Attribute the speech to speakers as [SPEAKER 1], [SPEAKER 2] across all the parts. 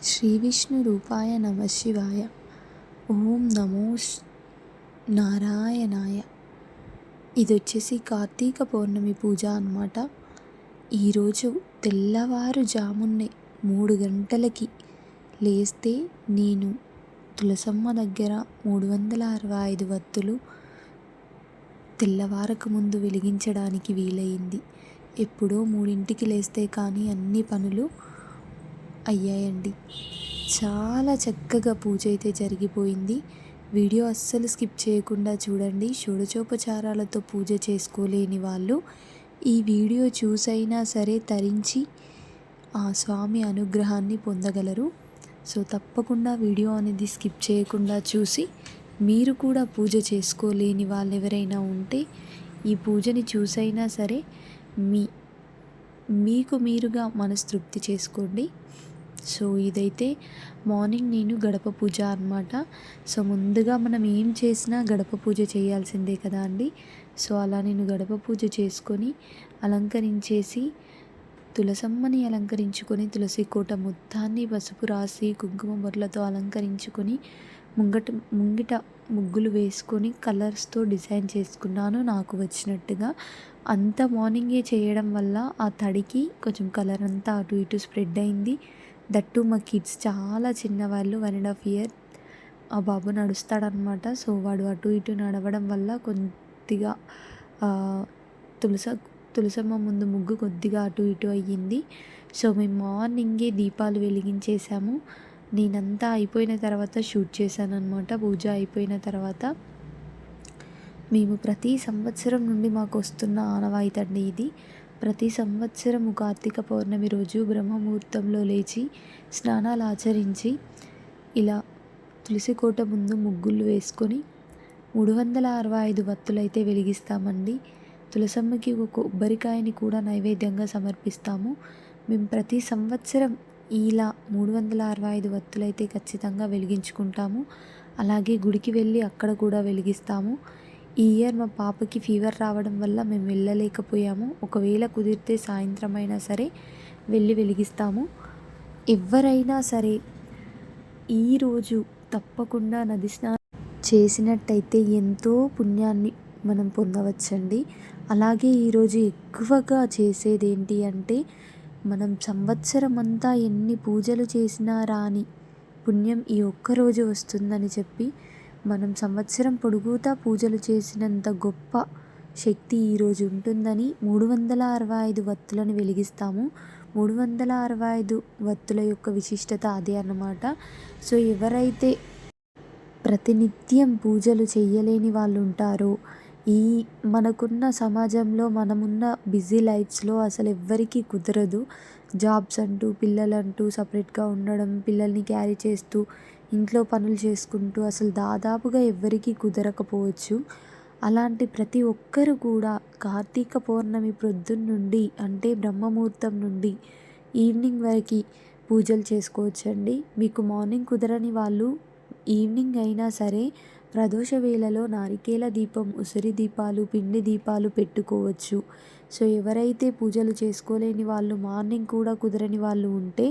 [SPEAKER 1] శ్రీ విష్ణు రూపాయ నమ శివాయ. ఓం నమో నారాయణాయ. ఇది వచ్చేసి కార్తీక పౌర్ణమి పూజ అన్నమాట. ఈరోజు తెల్లవారుజామున్నే 3 గంటలకి లేస్తే నేను తులసమ్మ దగ్గర 365 వత్తులు తెల్లవారక ముందు వెలిగించడానికి వీలైంది. ఎప్పుడో 3ంటికి లేస్తే కానీ అన్ని పనులు అయ్యాయండి. చాలా చక్కగా పూజ అయితే జరిగిపోయింది. వీడియో అస్సలు స్కిప్ చేయకుండా చూడండి. షోడశోపచారాలతో పూజ చేసుకోలేని వాళ్ళు ఈ వీడియో చూసైనా సరే తరించి ఆ స్వామి అనుగ్రహాన్ని పొందగలరు. సో తప్పకుండా వీడియో అనేది స్కిప్ చేయకుండా చూసి మీరు కూడా పూజ చేసుకోలేని వాళ్ళు ఎవరైనా ఉంటే ఈ పూజని చూసైనా సరే మీకు మీరుగా మనస్తృప్తి చేసుకోండి. సో ఇదైతే మార్నింగ్ నేను గడప పూజ అన్నమాట. సో ముందుగా మనం ఏం చేసినా గడప పూజ చేయాల్సిందే కదా అండి. సో అలా నేను గడప పూజ చేసుకొని అలంకరించేసి తులసమ్మని అలంకరించుకొని తులసి కోట మొత్తాన్ని పసుపు రాసి కుంకుమ బొట్లతో అలంకరించుకొని ముంగిట ముగ్గులు వేసుకొని కలర్స్తో డిజైన్ చేసుకున్నాను నాకు వచ్చినట్టుగా. అంత మార్నింగే చేయడం వల్ల ఆ తడికి కొంచెం కలర్ అంతా అటు ఇటు స్ప్రెడ్ అయింది. దట్టు మా కిడ్స్ చాలా చిన్నవాళ్ళు, 1.5 year ఆ బాబు నడుస్తాడనమాట. సో వాడు అటు ఇటు నడవడం వల్ల కొద్దిగా తులసమ్మ ముందు ముగ్గు కొద్దిగా అటు ఇటు అయ్యింది. సో మేము మార్నింగే దీపాలు వెలిగించేసాము. నేనంతా అయిపోయిన తర్వాత షూట్ చేశాను అనమాట. పూజ అయిపోయిన తర్వాత మేము ప్రతి సంవత్సరం నుండి మాకు వస్తున్న ఆనవాయితీ అండి ఇది. ప్రతి సంవత్సరము కార్తీక పౌర్ణమి రోజు బ్రహ్మముహూర్తంలో లేచి స్నానాలు ఆచరించి ఇలా తులసి కోట ముందు ముగ్గులు వేసుకొని 365 వత్తులైతే వెలిగిస్తామండి. తులసమ్మకి ఒక కొబ్బరికాయని కూడా నైవేద్యంగా సమర్పిస్తాము. మేము ప్రతి సంవత్సరం ఇలా 365 వత్తులైతే ఖచ్చితంగా వెలిగించుకుంటాము. అలాగే గుడికి వెళ్ళి అక్కడ కూడా వెలిగిస్తాము. ఈ ఇయర్ మా పాపకి ఫీవర్ రావడం వల్ల మేము వెళ్ళలేకపోయాము. ఒకవేళ కుదిరితే సాయంత్రం అయినా సరే వెళ్ళి వెలిగిస్తాము. ఎవరైనా సరే ఈరోజు తప్పకుండా నది స్నానం చేసినట్టయితే ఎంతో పుణ్యాన్ని మనం పొందవచ్చండి. అలాగే ఈరోజు ఎక్కువగా చేసేది ఏంటి అంటే మనం సంవత్సరం అంతా ఎన్ని పూజలు చేసినా రాని పుణ్యం ఈ ఒక్కరోజు వస్తుందని చెప్పి మనం సంవత్సరం పొడుగుతా పూజలు చేసినంత గొప్ప శక్తి ఈరోజు ఉంటుందని 365 వత్తులను వెలిగిస్తాము. 365 వత్తుల యొక్క విశిష్టత అదే అన్నమాట. సో ఎవరైతే ప్రతినిత్యం పూజలు చేయలేని వాళ్ళు ఉంటారో, ఈ మనకున్న సమాజంలో మనమున్న బిజీ లైఫ్స్లో అసలు ఎవ్వరికీ కుదరదు. జాబ్స్ అంటూ పిల్లలంటూ సపరేట్గా ఉండడం, పిల్లల్ని క్యారీ చేస్తూ ఇంట్లో పనులు చేసుకుంటూ అసలు దాదాపుగా ఎవ్వరికీ కుదరకపోవచ్చు. అలాంటి ప్రతి ఒక్కరు కూడా కార్తీక పౌర్ణమి ప్రొద్దున్నుండి అంటే బ్రహ్మముహూర్తం నుండి ఈవినింగ్ వరకు పూజలు చేసుకోవచ్చండి. మీకు మార్నింగ్ కుదరని వాళ్ళు ఈవినింగ్ అయినా సరే ప్రదోష వేళలో నారికేల దీపం, ఉసిరి దీపాలు, పిండి దీపాలు పెట్టుకోవచ్చు. సో ఎవరైతే పూజలు చేసుకోలేని వాళ్ళు, మార్నింగ్ కూడా కుదరని వాళ్ళు ఉంటే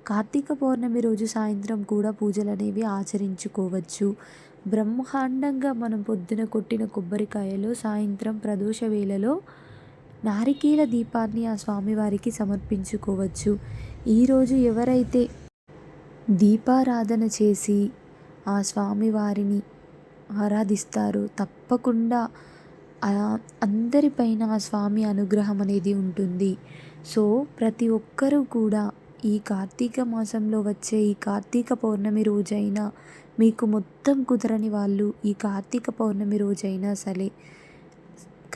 [SPEAKER 1] కార్తీక పౌర్ణమి రోజు సాయంత్రం కూడా పూజలు అనేవి ఆచరించుకోవచ్చు. బ్రహ్మాండంగా మనం పొద్దున కొట్టిన కొబ్బరికాయలో సాయంత్రం ప్రదోష వేళలో నారికేల దీపాన్ని ఆ స్వామివారికి సమర్పించుకోవచ్చు. ఈరోజు ఎవరైతే దీపారాధన చేసి ఆ స్వామివారిని ఆరాధిస్తారో తప్పకుండా అందరిపైన ఆ స్వామి అనుగ్రహం అనేది ఉంటుంది. సో ప్రతి ఒక్కరూ కూడా ఈ కార్తీక మాసంలో వచ్చే ఈ కార్తీక పౌర్ణమి రోజైనా, మీకు మొత్తం కుదరని వాళ్ళు ఈ కార్తీక పౌర్ణమి రోజైనా సరే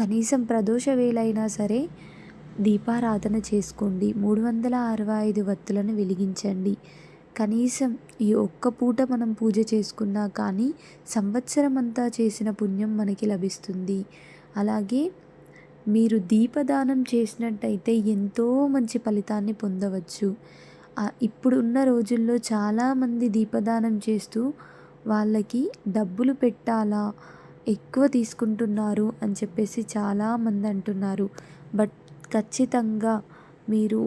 [SPEAKER 1] కనీసం ప్రదోష వేళైనా సరే దీపారాధన చేసుకోండి. 365 వత్తులను వెలిగించండి. కనీసం ఈ ఒక్క పూట మనం పూజ చేసుకున్నా కానీ సంవత్సరం అంతా చేసిన పుణ్యం మనకి లభిస్తుంది. అలాగే మీరు దీపదానం చేసినట్టయితే ఎంతో మంచి ఫలితాన్ని పొందవచ్చు. ఇప్పుడున్న రోజుల్లో చాలామంది దీపదానం చేస్తూ వాళ్ళకి డబ్బులు పెట్టాలా, ఎక్కువ తీసుకుంటున్నారు అని చెప్పేసి చాలామంది అంటున్నారు. బట్ ఖచ్చితంగా మీరు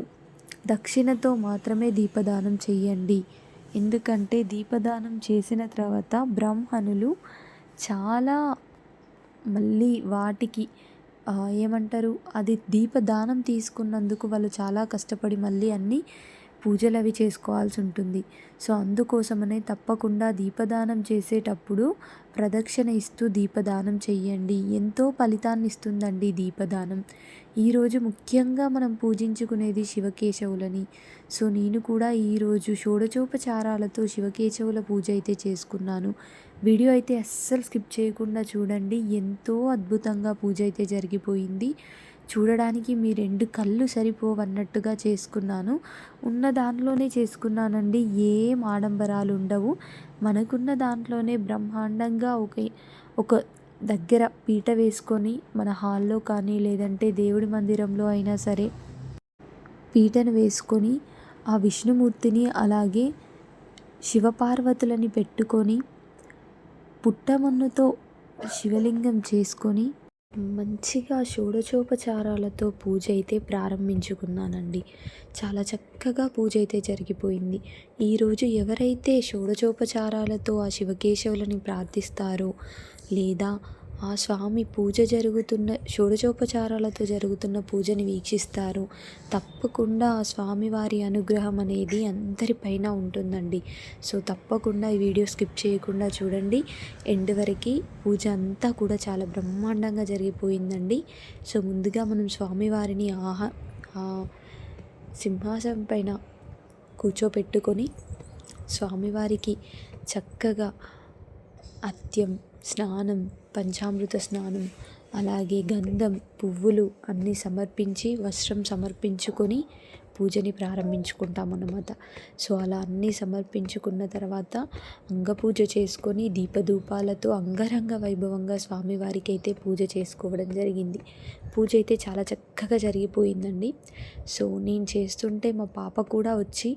[SPEAKER 1] దక్షిణతో మాత్రమే దీపదానం చెయ్యండి. ఎందుకంటే దీపదానం చేసిన తర్వాత బ్రాహ్మణులు చాలా మళ్ళీ వాటికి ఏమంటారు, అది దీపదానం తీసుకున్నందుకు వాళ్ళు చాలా కష్టపడి మళ్ళీ అన్నీ పూజలు అవి చేసుకోవాల్సి ఉంటుంది. సో అందుకోసమనే తప్పకుండా దీపదానం చేసేటప్పుడు ప్రదక్షిణ ఇస్తూ దీపదానం చెయ్యండి. ఎంతో ఫలితాన్ని ఇస్తుందండి దీపదానం. ఈరోజు ముఖ్యంగా మనం పూజించుకునేది శివకేశవులని. సో నేను కూడా ఈరోజు షోడచోపచారాలతో శివకేశవుల పూజ అయితే చేసుకున్నాను. వీడియో అయితే అస్సలు స్కిప్ చేయకుండా చూడండి. ఎంతో అద్భుతంగా పూజ అయితే జరిగిపోయింది. చూడడానికి మీ 2 కళ్ళు సరిపోవన్నట్టుగా చేసుకున్నాను. ఉన్న దాంట్లోనే చేసుకున్నానండి. ఏం ఆడంబరాలు ఉండవు. మనకున్న దాంట్లోనే బ్రహ్మాండంగా ఒక దగ్గర పీట వేసుకొని మన హాల్లో కానీ లేదంటే దేవుడి మందిరంలో అయినా సరే పీటను వేసుకొని ఆ విష్ణుమూర్తిని అలాగే శివపార్వతులని పెట్టుకొని పుట్టమన్నుతో శివలింగం చేసుకొని మంచిగా షోడశోపచారాలతో పూజ అయితే ప్రారంభించుకున్నానండి. చాలా చక్కగా పూజ అయితే జరిగిపోయింది. ఈరోజు ఎవరైతే షోడశోపచారాలతో ఆ శివకేశవులని ప్రార్థిస్తారో లేదా ఆ స్వామి పూజ జరుగుతున్న షోడశోపచారాలతో జరుగుతున్న పూజని వీక్షిస్తారు, తప్పకుండా ఆ స్వామివారి అనుగ్రహం అనేది అందరిపైన ఉంటుందండి. సో తప్పకుండా ఈ వీడియో స్కిప్ చేయకుండా చూడండి. ఎండ్ వరకు పూజ అంతా కూడా చాలా బ్రహ్మాండంగా జరిగిపోయిందండి. సో ముందుగా మనం స్వామివారిని సింహాసనం పైన కూర్చోపెట్టుకొని స్వామివారికి చక్కగా అర్ఘ్యం, స్నానం, పంచామృత స్నానం, అలాగే గంధం, పువ్వులు అన్నీ సమర్పించి వస్త్రం సమర్పించుకొని పూజని ప్రారంభించుకుంటామన్నమాట. సో అలా అన్నీ సమర్పించుకున్న తర్వాత అంగపూజ చేసుకొని దీపధూపాలతో అంగరంగ వైభవంగా స్వామివారికి అయితే పూజ చేసుకోవడం జరిగింది. పూజ అయితే చాలా చక్కగా జరిగిపోయిందండి. సో నేను చేస్తుంటే మా పాప కూడా వచ్చి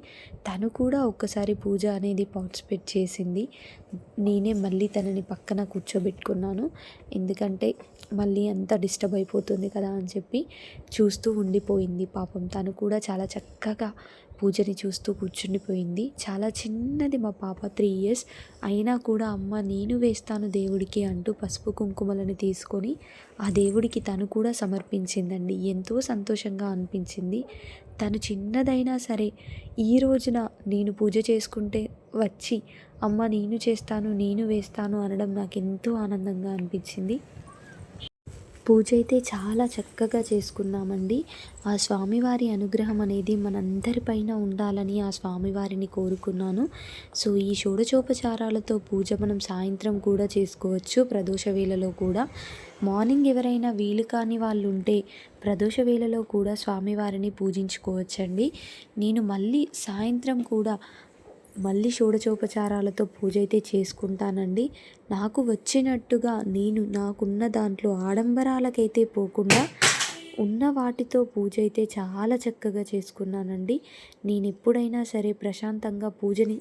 [SPEAKER 1] తను కూడా ఒక్కసారి పూజ అనేది పార్టిసిపేట్ చేసింది. నేనే మళ్ళీ తనని పక్కన కూర్చోబెట్టుకున్నాను. ఎందుకంటే మళ్ళీ అంతా డిస్టర్బ్ అయిపోతుంది కదా అని చెప్పి చూస్తూ ఉండిపోయింది. పాపం తను కూడా చాలా చక్కగా పూజని చూస్తూ కూర్చుండిపోయింది. చాలా చిన్నది మా పాప, 3 years అయినా కూడా అమ్మ నేను వేస్తాను దేవుడికి అంటూ పసుపు కుంకుమలను తీసుకొని ఆ దేవుడికి తను కూడా సమర్పించిందండి. ఎంతో సంతోషంగా అనిపించింది. తను చిన్నదైనా సరే ఈ రోజున నేను పూజ చేసుకుంటే వచ్చి అమ్మ నేను చేస్తాను, నేను వేస్తాను అనడం నాకు ఎంతో ఆనందంగా అనిపించింది. పూజ అయితే చాలా చక్కగా చేసుకున్నామండి. ఆ స్వామివారి అనుగ్రహం అనేది మనందరిపైన ఉండాలని ఆ స్వామివారిని కోరుకున్నాను. సో ఈ షోడశోపచారాలతో పూజ మనం సాయంత్రం కూడా చేసుకోవచ్చు, ప్రదోష వేళలో కూడా. మార్నింగ్ ఎవరైనా వీలు కాని వాళ్ళు ఉంటే ప్రదోష వేళలో కూడా స్వామివారిని పూజించుకోవచ్చండి. నేను మళ్ళీ సాయంత్రం కూడా మళ్ళీ షోడశోపచారాలతో పూజ అయితే చేసుకుంటానండి. నాకు వచ్చినట్టుగా నేను నాకున్న దాంట్లో ఆడంబరాలకైతే పోకుండా ఉన్న వాటితో పూజ అయితే చాలా చక్కగా చేసుకున్నానండి. నేను ఎప్పుడైనా సరే ప్రశాంతంగా పూజని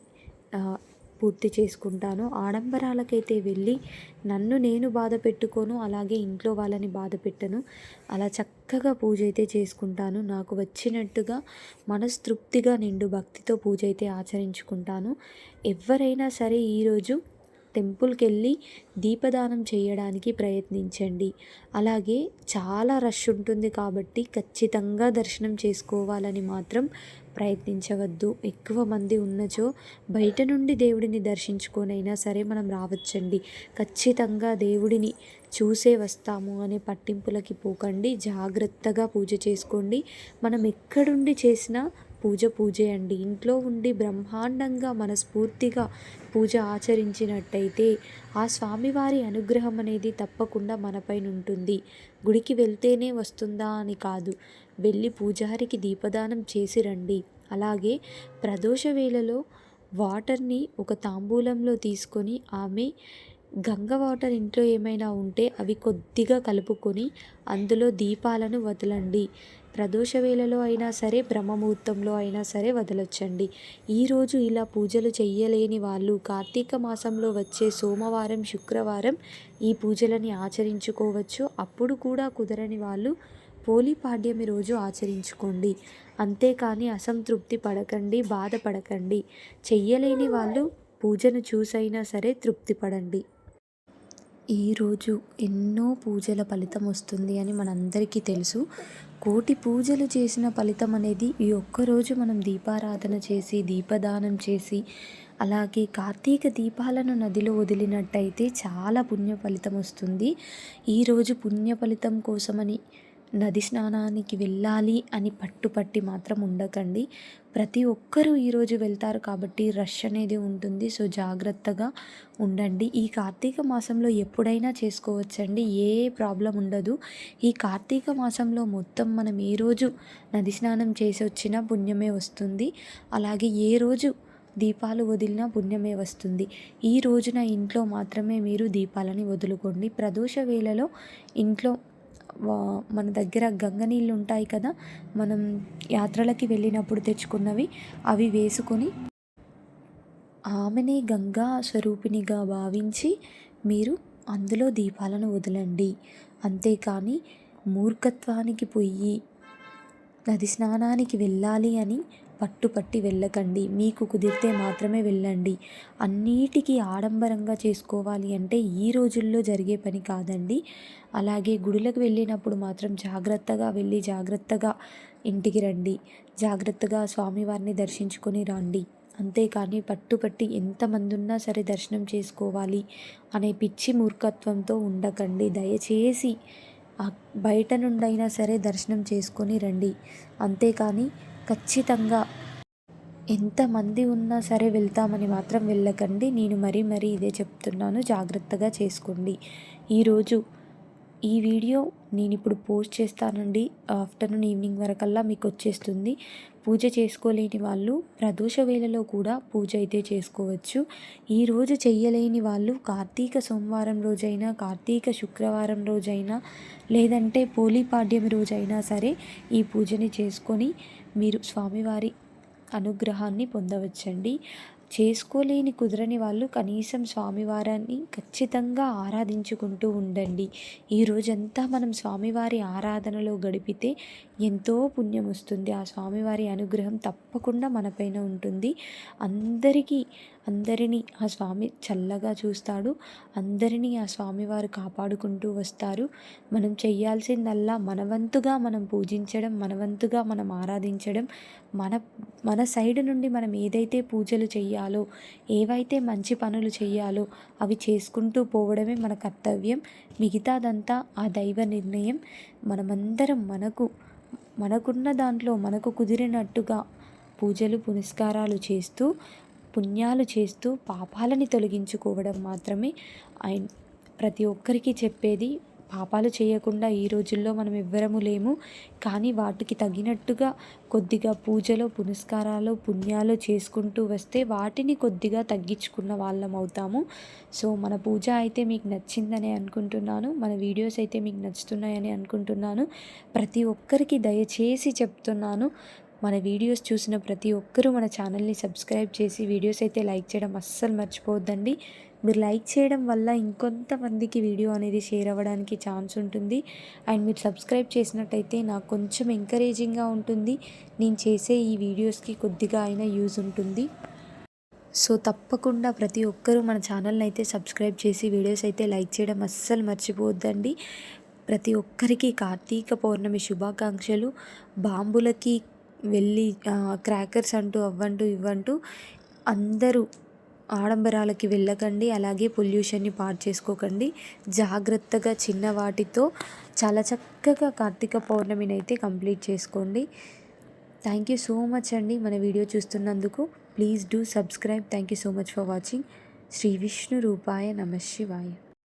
[SPEAKER 1] పూర్తి చేసుకుంటాను. ఆడంబరాలకైతే వెళ్ళి నన్ను నేను బాధ పెట్టుకోను, అలాగే ఇంట్లో వాళ్ళని బాధ పెట్టను. అలా చక్కగా పూజ అయితే చేసుకుంటాను. నాకు వచ్చినట్టుగా మనస్తృప్తిగా నిండు భక్తితో పూజ అయితే ఆచరించుకుంటాను. ఎవరైనా సరే ఈరోజు టెంపుల్కి వెళ్ళి దీపదానం చేయడానికి ప్రయత్నించండి. అలాగే చాలా రష్ ఉంటుంది కాబట్టి ఖచ్చితంగా దర్శనం చేసుకోవాలని మాత్రం ప్రయత్నించవద్దు. ఎక్కువ మంది ఉన్నచో బయట నుండి దేవుడిని దర్శించుకొనైనా సరే మనం రావచ్చండి. ఖచ్చితంగా దేవుడిని చూసే వస్తాము అనే పట్టింపులకి పోకండి. జాగ్రత్తగా పూజ చేసుకోండి. మనం ఎక్కడుండి చేసినా పూజే అండి. ఇంట్లో ఉండి బ్రహ్మాండంగా మనస్ఫూర్తిగా పూజ ఆచరించినట్టయితే ఆ స్వామివారి అనుగ్రహం అనేది తప్పకుండా మనపైన ఉంటుంది. గుడికి వెళ్తేనే వస్తుందా అని కాదు, వెళ్ళి పూజారికి దీపదానం చేసి రండి. అలాగే ప్రదోష వేళలో వాటర్ని ఒక తాంబూలంలో తీసుకొని ఆమె గంగ వాటర్ ఇంట్లో ఏమైనా ఉంటే అవి కొద్దిగా కలుపుకొని అందులో దీపాలను వదలండి. ప్రదోష వేళలో అయినా సరే బ్రహ్మముహూర్తంలో అయినా సరే వదలొచ్చండి. ఈరోజు ఇలా పూజలు చెయ్యలేని వాళ్ళు కార్తీక మాసంలో వచ్చే సోమవారం, శుక్రవారం ఈ పూజలని ఆచరించుకోవచ్చు. అప్పుడు కూడా కుదరని వాళ్ళు పోలిపాడ్యమి రోజు ఆచరించుకోండి. అంతేకాని అసంతృప్తి పడకండి, బాధపడకండి. చెయ్యలేని వాళ్ళు పూజను చూసైనా సరే తృప్తి పడండి. ఈరోజు ఎన్నో పూజల ఫలితం వస్తుంది అని మనందరికీ తెలుసు. కోటి పూజలు చేసిన ఫలితం అనేది ఈ ఒక్కరోజు మనం దీపారాధన చేసి, దీపదానం చేసి, అలాగే కార్తీక దీపాలను నదిలో వదిలినట్టయితే చాలా పుణ్య ఫలితం వస్తుంది. ఈరోజు పుణ్య ఫలితం కోసమని నది స్నానానికి వెళ్ళాలి అని పట్టుపట్టి మాత్రం ఉండకండి. ప్రతి ఒక్కరూ ఈరోజు వెళ్తారు కాబట్టి రష్ అనేది ఉంటుంది. సో జాగ్రత్తగా ఉండండి. ఈ కార్తీక మాసంలో ఎప్పుడైనా చేసుకోవచ్చండి, ఏ ప్రాబ్లం ఉండదు. ఈ కార్తీక మాసంలో మొత్తం మనం ఏ రోజు నది స్నానం చేసి వచ్చినా పుణ్యమే వస్తుంది. అలాగే ఏ రోజు దీపాలు వదిలినా పుణ్యమే వస్తుంది. ఈ రోజున ఇంట్లో మాత్రమే మీరు దీపాలని వదులుకోండి. ప్రదోష వేళలో ఇంట్లో మన దగ్గర గంగ నీళ్ళు ఉంటాయి కదా, మనం యాత్రలకి వెళ్ళినప్పుడు తెచ్చుకున్నవి, అవి వేసుకొని ఆమెనే గంగా స్వరూపిణిగా భావించి మీరు అందులో దీపాలను వదలండి. అంతేకాని మూర్ఖత్వానికి పోయి నది స్నానానికి వెళ్ళాలి అని పట్టుపట్టి వెళ్ళకండి. మీకు కుదిరితే మాత్రమే వెళ్ళండి. అన్నిటికీ ఆడంబరంగా చేసుకోవాలి అంటే ఈ రోజుల్లో జరిగే పని కాదండి. అలాగే గుడులకు వెళ్ళినప్పుడు మాత్రం జాగ్రత్తగా వెళ్ళి జాగ్రత్తగా ఇంటికి రండి. జాగ్రత్తగా స్వామివారిని దర్శించుకొని రండి. అంతేకాని పట్టుపట్టి ఎంతమంది ఉన్నా సరే దర్శనం చేసుకోవాలి అనే పిచ్చి మూర్ఖత్వంతో ఉండకండి. దయచేసి బయట నుండైనా సరే దర్శనం చేసుకొని రండి. అంతేకాని ఖచ్చితంగా ఎంతమంది ఉన్నా సరే వెళ్తామని మాత్రం వెళ్ళకండి. నేను మరీ ఇదే చెప్తున్నాను, జాగ్రత్తగా చేసుకోండి. ఈరోజు ఈ వీడియో నేను ఇప్పుడు పోస్ట్ చేస్తానండి. ఆఫ్టర్నూన్ ఈవినింగ్ వరకల్లా మీకు వచ్చేస్తుంది. పూజ చేసుకోలేని వాళ్ళు ప్రదోష వేళలో కూడా పూజ అయితే చేసుకోవచ్చు. ఈరోజు చెయ్యలేని వాళ్ళు కార్తీక సోమవారం రోజైనా, కార్తీక శుక్రవారం రోజైనా, లేదంటే పోలిపాడ్యమి రోజైనా సరే ఈ పూజని చేసుకొని మీరు స్వామివారి అనుగ్రహాన్ని పొందవచ్చండి. చేసుకోలేని కుదరని వాళ్ళు కనీసం స్వామివారిని ఖచ్చితంగా ఆరాధించుకుంటూ ఉండండి. ఈ రోజంతా మనం స్వామివారి ఆరాధనలో గడిపితే ఎంతో పుణ్యం వస్తుంది. ఆ స్వామివారి అనుగ్రహం తప్పకుండా మనపైన ఉంటుంది. అందరినీ ఆ స్వామి చల్లగా చూస్తాడు. అందరినీ ఆ స్వామివారు కాపాడుకుంటూ వస్తారు. మనం చెయ్యాల్సిందల్లా మనవంతుగా మనం పూజించడం, మనవంతుగా మనం ఆరాధించడం, మన సైడ్ నుండి మనం ఏదైతే పూజలు చెయ్యాలో, ఏవైతే మంచి పనులు చెయ్యాలో అవి చేసుకుంటూ పోవడమే మన కర్తవ్యం. మిగతాదంతా ఆ దైవ నిర్ణయం. మనమందరం మనకున్న దాంట్లో మనకు కుదిరినట్టుగా పూజలు పునస్కారాలు చేస్తూ, పుణ్యాలు చేస్తూ పాపాలని తొలగించుకోవడం మాత్రమే ఆయన ప్రతి ఒక్కరికి చెప్పేది. పాపాలు చేయకుండా ఈ రోజుల్లో మనం ఎవ్వరము లేము. కానీ వాటికి తగినట్టుగా కొద్దిగా పూజలో పునస్కారాలు పుణ్యాలు చేసుకుంటూ వస్తే వాటిని కొద్దిగా తగ్గించుకున్న వాళ్ళం అవుతాము. సో మన పూజ అయితే మీకు నచ్చిందని అనుకుంటున్నాను. మన వీడియోస్ అయితే మీకు నచ్చుతున్నాయని అనుకుంటున్నాను. ప్రతి ఒక్కరికి దయచేసి చెప్తున్నాను, మన వీడియోస్ చూసిన ప్రతి ఒక్కరూ మన ఛానల్ని సబ్స్క్రైబ్ చేసి వీడియోస్ అయితే లైక్ చేయడం అస్సలు మర్చిపోవద్దండి. మీరు లైక్ చేయడం వల్ల ఇంకొంతమందికి వీడియో అనేది షేర్ అవ్వడానికి ఛాన్స్ ఉంటుంది. అండ్ మీరు సబ్స్క్రైబ్ చేసినట్టయితే నాకు కొంచెం ఎంకరేజింగ్గా ఉంటుంది. నేను చేసే ఈ వీడియోస్కి కొద్దిగా అయినా యూజ్ ఉంటుంది. సో తప్పకుండా ప్రతి ఒక్కరూ మన ఛానల్ని అయితే సబ్స్క్రైబ్ చేసి వీడియోస్ అయితే లైక్ చేయడం అస్సలు మర్చిపోవద్దండి. ప్రతి ఒక్కరికి కార్తీక పౌర్ణమి శుభాకాంక్షలు. బాంబులకి వెళ్ళి క్రాకర్స్ అంటూ అవ్వంటూ ఇవ్వంటూ అందరూ ఆడంబరాలకి వెళ్ళకండి. అలాగే పొల్యూషన్ని పాడు చేసుకోకండి. జాగ్రత్తగా చిన్న వాటితో చాలా చక్కగా కార్తీక పౌర్ణమిని అయితే కంప్లీట్ చేసుకోండి. థ్యాంక్ యూ సో మచ్ అండి మన వీడియో చూస్తున్నందుకు. Please do subscribe. Thank you so much for watching. Shri Vishnu రూపాయ నమః శివాయ.